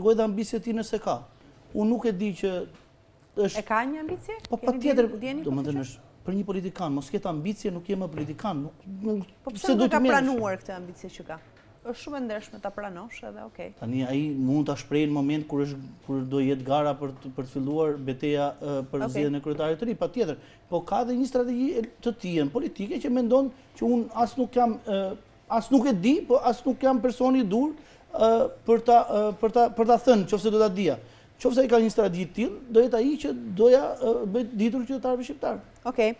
Tregoj dhe ambicje ti nëse ka. Unë nuk e di që është... E ka një ambicje? Po patjetër, domethënë është për një politikan, mos ketë ambicje, nuk je më politikan. Po pse nuk e ka pranuar këtë ambicje që ka? Është shumë e ndershme ta pranosh edhe okay. Tani ai mund ta shprehë në moment kur do jetë gara për të filluar betejë për zgjedhjen e kryetarit të ri, patjetër. Po ka dhe një strategji të tij politike që mendon që unë as nuk e di, po as nuk jam personi i dur për ta thënë, nëse do ta dija. Nëse ai ka një strategji të tillë, do jetë ai që doja bëj ditur qytetarëve shqiptar. Okej.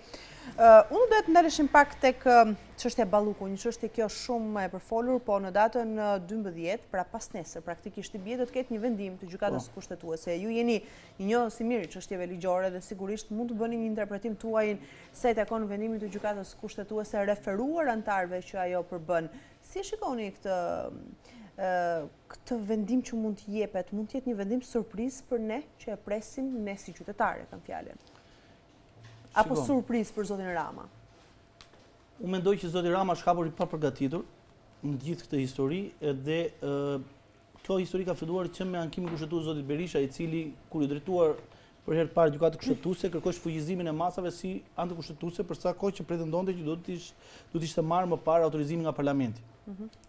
Unë do të ndaleshim pak tek çështja Balluku, një çështje kjo shumë e përfolur, po në datën 12, pra pas nesër, praktikisht i bie do të ketë një vendim të gjykatës kushtetuese. Ju jeni një njohës i mirë çështjeve ligjore dhe sigurisht mund të bëni një interpretim tuaj sa i takon vendimit të gjykatës kushtetuese referuar antarëve që ajo përbën. Si shikoni këtë vendim që mund të jepet? Mund të jetë një vendim surprizë për ne që e presim ne si qytetarë, kam fjalën. Apo surprizë për zotin Rama? Unë mendoj që zoti Rama është hapur i papërgatitur në gjithë këtë histori dhe kjo histori ka filluar që me ankimin kushtetues zotit Berisha, i cili kur i drejtuar për herë të parë gjykatë kushtetuese kërkoi shfuqizimin e masave si antikushtetuese për sa kohë që pretendonte që do të ishte marrë më parë autorizimin nga parlamenti.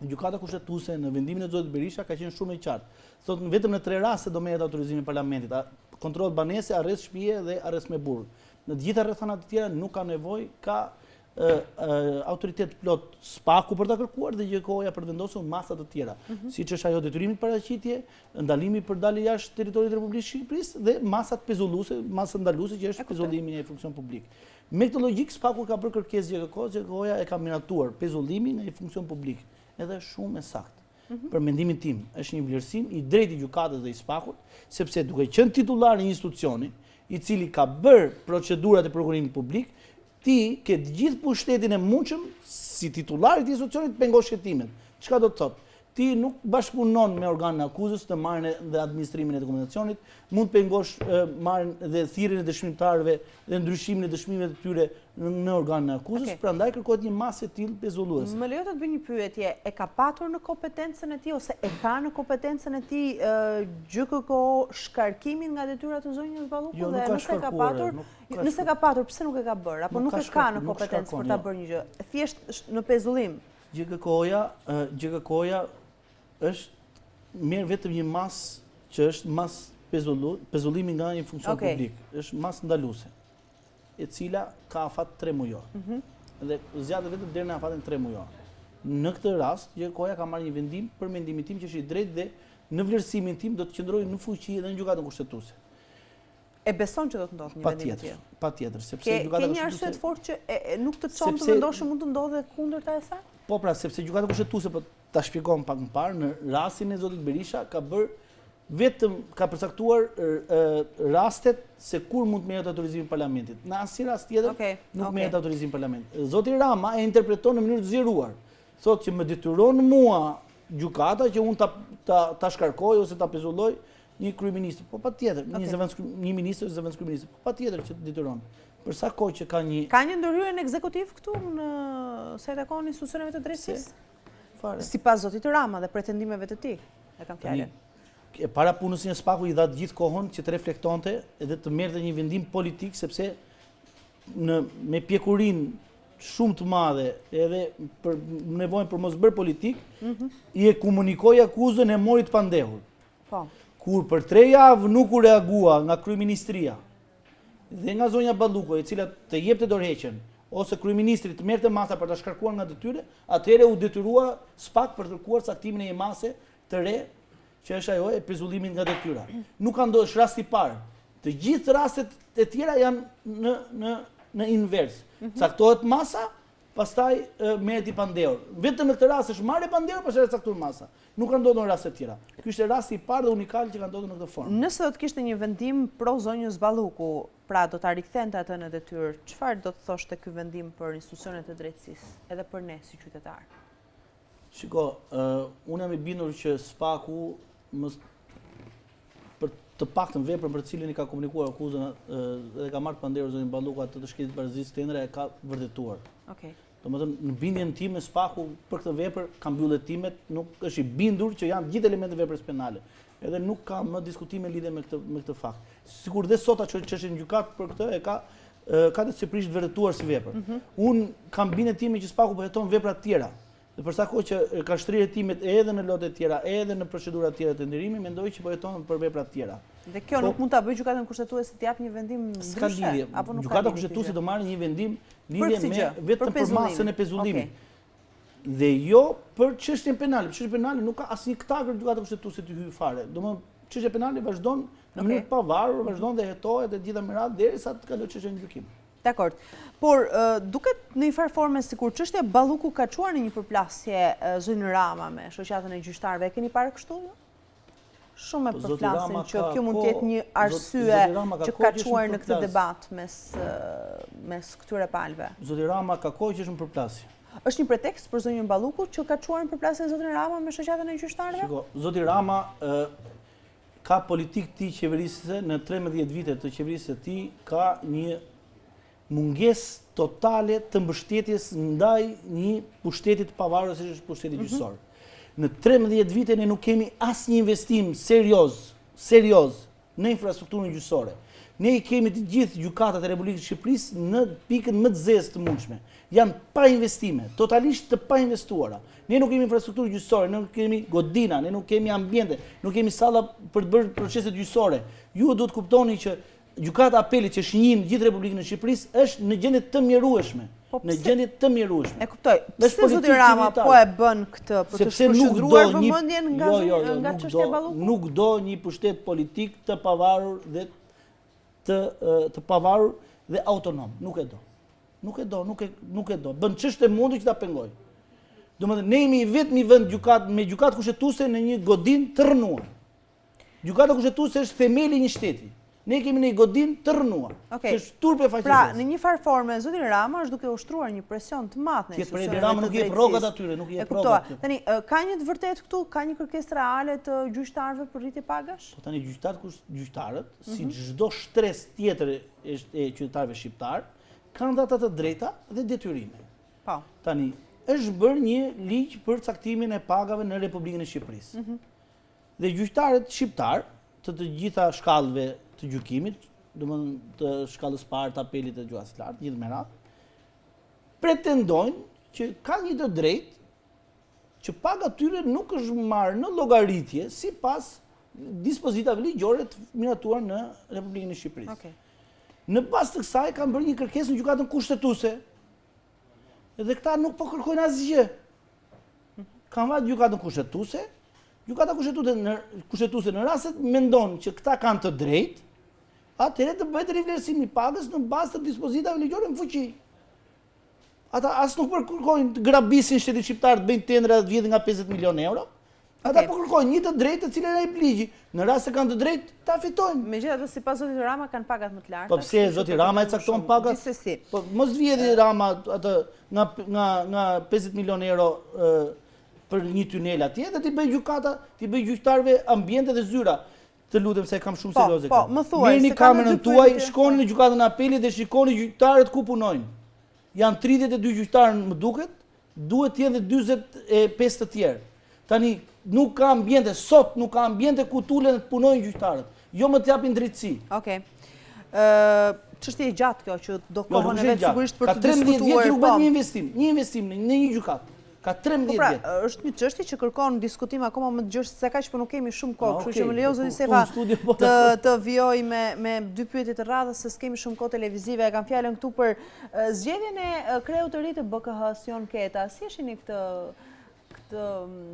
Gjykata kushtetuese në vendimin e zotit Berisha ka qenë shumë e qartë. Thotë vetëm në 3 raste do merret autorizimi i parlamentit: kontroll banese, arrest shtëpie dhe arrest me burg. Në të gjitha rrethanat të tjera nuk ka nevojë, ka autoritet plot SPAK-u për ta kërkuar dhe GJK-ja për të vendosur masa të tjera, siç është ajo detyrimi paraqitje, ndalimi për dalje jashtë territorit të Republikës së Shqipërisë dhe masat pezulluese, masa ndaluese që është pezullimi i funksion publik. Me këtë logjik SPAK-u ka bërë kërkesë GJK-s, GJK-ja e ka miratuar pezullimin në funksion publik. Edhe shumë e saktë. Për mendimin tim, është një vlerësim i drejtë i gjykatës dhe i SPAK-ut, sepse duke qenë titullar i institucioni i cili ka bërë procedurat e prokurimit publik, ti ke gjithë pushtetin e mundshëm si titullar i institucionit të pengosh shkëtimin. Çka do të thotë? Ti nuk bashkëpunon me organin e akuzës të marrën dhe administrimin e dokumentacionit, mund të pengosh marrën dhe thirrjen e dëshmitarëve dhe ndryshimin e dëshmimeve të tyre në organin e akuzës, prandaj kërkohet një masë e tillë pezulluese. Më lejo të bëj një pyetje, e ka patur në kompetencën e tij ose e ka në kompetencën e tij GJK shkarkimin nga detyrat e zonjës Balluku dhe nëse ka patur, nëse ka patur, pse nuk e ka bërë apo nuk e ka në kompetencë për ta bërë një gjë? Thjesht në pezullim. GJK-ja është merr vetëm një masë që është masë pezullimi nga një funksion publik, është masë ndaluese, e cila ka afat 3 mujor. Dhe zgjatet vetëm deri në afatin 3 mujor. Në këtë rast, GJK-ja ka marrë një vendim për mendimin tim që është i drejtë dhe në vlerësimin tim do të qëndrojë në fuqi edhe në gjykatën kushtetuese. E beson që do të ndodhë një vendim të tillë? Patjetër, sepse gjykata kushtetuese. Ke një arsye të fortë që nuk të çon të vendoshë mund të ndodhë kundërta e saj? Po pra, sepse gjykata kushtetuese, po ta shpjegojmë pak më parë, në rastin e zotit Berisha ka përcaktuar rastet se kur mund të merret autorizimi i parlamentit. Në asnjë rast tjetër nuk merret autorizimi i parlamentit. Zoti Rama e interpreton në mënyrë të zgjeruar. Thotë që më detyron mua gjykata që unë ta shkarkoj ose ta pezulloj një kryeminist. Po patjetër, një ministër ose zëvendës kryeminist. Po patjetër që detyron. Për sa kohë që ka një ndërhyrje në ekzekutiv këtu në sa i takon institucioneve të drejtësisë? Fare. Sipas zotit Rama dhe pretendimeve të tij, e kam fjalën. E para punës një SPAK-u i dha gjithë kohën që të reflektonte edhe të merrte një vendim politik, sepse me pjekurinë shumë të madhe edhe për nevojën për mos bërë politik, i e komunikoi akuzën e mori të pandehur. Po. Kur për 3 javë nuk u reagua nga kryeministria dhe nga zonja Balluku, e cila të jepte dorëheqjen, ose kryeministri të merrte masa për ta shkarkuar nga detyre, atëherë u detyrua SPAK për të kërkuar caktimin e një mase të re, që është ajo e pezullimit nga detyra. Nuk ka ndodhur rasti i parë. Të gjithë rastet e tjera janë në invers. Caktohet masa, pastaj merret i pandehur. Vetëm në këtë rast është marrë pandehur, pastaj është caktuar masa. Nuk ka ndodhur në raste të tjera. Ky është rasti i parë dhe unikal që ka ndodhur në këtë formë. Nëse do të kishte një vendim pro zonjës Balluku, pra do ta rikthente atë në detyrë, çfarë do të thoshte ky vendim për institucionet e drejtësisë, edhe për ne si qytetarë? Shiko, unë jam i bindur që SPAK-u për të paktën veprën për cilën i ka komunikuar akuzën dhe ka marrë pandehur zonjën Balluku atë të shkeljes barazisë tendre e ka vërtetuar. Domethënë, në bindjen time SPAK-u për këtë vepër ka mbyllë timet, nuk është i bindur që janë gjithë elementet e veprës penale. edhe nuk ka më diskutime lidhe me këtë fakt. Sikur dhe sot ajo që është në gjykat për këtë ka të sipërisht vërtetuar si vepër. Unë kam binë time që s'paku po heton vepra të tjera. Dhe për sa kohë që ka shtrirë hetimet edhe në lote të tjera, edhe në procedura të tjera të nderimi, mendoj që po heton për vepra të tjera. Dhe kjo nuk mund ta bëjë gjykatën kushtetuese të jap një vendim ndryshe, apo nuk ka? Gjykata kushtetuese do marrë një vendim lidhje vetëm për masën e pezullimit. Dhe jo për çështjen penale. Për çështjen penale nuk ka asnjë këtakër gjykata kushtetuese të hyjë fare. Domethënë çështja penale vazhdon në mënyrë të pavarur, vazhdon dhe hetohet e gjitha me radhë derisa të kalojë çështja në gjykim. Dakor. Por duket në një farë forme sikur çështja Balluku ka çuar në një përplasje zotin Rama me shoqatën e gjyqtarëve. E keni parë kështu jo? Shumë e përflasin që kjo mund të jetë një arsye që ka çuar në këtë debat mes këtyre palëve. Zoti Rama ka kohë që është në përplasje. Është një pretekst për zonjën Balluku që ka çuar në përplasje zotin Rama me shoqatën e gjyqtarëve? Shiko, zoti Rama ka politikë të qeverisë në 13 vite të qeverisë së tij ka një mungesë totale të mbështetjes ndaj një pushteti të pavarur si është pushteti gjyqësor. Në 13 vite ne nuk kemi asnjë investim serioz në infrastrukturën gjyqësore. Ne i kemi të gjithë gjykatat e Republikës së Shqipërisë në pikën më të zezë të mundshme. Janë pa investime, totalisht të pa investuara. Ne nuk kemi infrastrukturë gjyqësore, ne nuk kemi godina, ne nuk kemi ambiente, nuk kemi salla për të bërë procese gjyqësore. Ju duhet kuptoni që Gjykata e Apelit që shënjin gjithë Republikën e Shqipërisë është në gjendje të mjerueshme. Në gjendje të mjerueshme. E kuptoj. Pse zoti Rama po e bën këtë për të shkëndruar vëmendjen nga çështja e Ballukut? Nuk do një pushtet politik të pavarur dhe të pavarur dhe autonom. Nuk e do. Nuk e do. Bën ç'është e mundur që ta pengojë. Domethënë ne jemi vetëm i vend me gjykatë kushtetuese në një godinë të rënuar. Gjykata kushtetuese është themeli i një shteti. Ne kemi një godinë të rënuar. Është turpe faqeses. Pra, në një farë forme, zoti Rama është duke ushtruar një presion të madh në institucionet e drejtësisë. Rama nuk jep rrogat atyre, nuk jep rrogat. Tani, ka një të vërtetë këtu, ka një kërkesë reale të gjyqtarëve për rritje pagash? Po tani gjyqtarët, si çdo shtresë tjetër e qytetarëve shqiptar, kanë ata të drejta dhe detyrime. Po. Tani, është bërë një ligj për caktimin e pagave në Republikën e Shqipërisë. Dhe gjyqtarët shqiptar të gjitha shkallëve të gjykimit, domethënë të shkallës parë, të apelit të gjykatës së lartë, gjithë me radhë, pretendojnë që kanë një të drejtë që paga tyre nuk është marrë në llogaritje sipas dispozitave ligjore të miratuar në Republikën e Shqipërisë. Në bazë të kësaj kanë bërë një kërkesë në gjykatën kushtetuese. Dhe këta nuk po kërkojnë asgjë. Kanë vajtë gjykatën kushtetuese. Gjykata kushtetuese në rastet mendon që këta kanë të drejtë, atëherë të bëhet rivlerësimi i pagës në bazë të dispozitave ligjore në fuqi. Ata as nuk kërkojnë të grabisin shtetin shqiptar të bëjnë tendra të vjedhë nga 50 milionë euro. Ata po kërkojnë një të drejtë të cilën ai ligji. Në rast se kanë të drejtë, ta fitojnë. Megjithatë, sipas zotit Rama kanë pagat më të larta. Po pse zoti Rama e cakton pagat? Gjithsesi. Po mos vjedhë Rama atë nga 50 milionë euro për një tunel atje dhe ti bëj gjykata, ti bëj gjyqtarëve ambiente dhe zyra. Të lutem se kam shumë serioze. Po, më thuaj. Merrni kamerën tuaj, shkoni në gjykatën e Apelit dhe shikoni gjyqtarët ku punojnë. Janë 32 gjyqtarë më duket, duhet të jenë 45 të tjerë. Tani nuk ka ambiente, sot nuk ka ambiente ku tulen të punojnë gjyqtarët. Jo më të japin drejtësi. Okej. Çështje e gjatë kjo që do kohën e vet sigurisht për të diskutuar. Ka 13 vjet që nuk bën një investim në një gjykatë. Ka 13 vjet. Pra, është një çështje që kërkon diskutim akoma më të gjerë se kaq, por nuk kemi shumë kohë, kështu që më lejo zoti Sefa të vijoj me dy pyetje të radhës se s'kemi shumë kohë televizive. E kam fjalën këtu për zgjedhjen e kreut të ri të BKH-s Jon Keta. Si e shihni këtë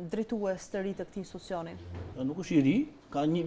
drejtues të ri të këtij institucioni? Nuk është i ri, ka një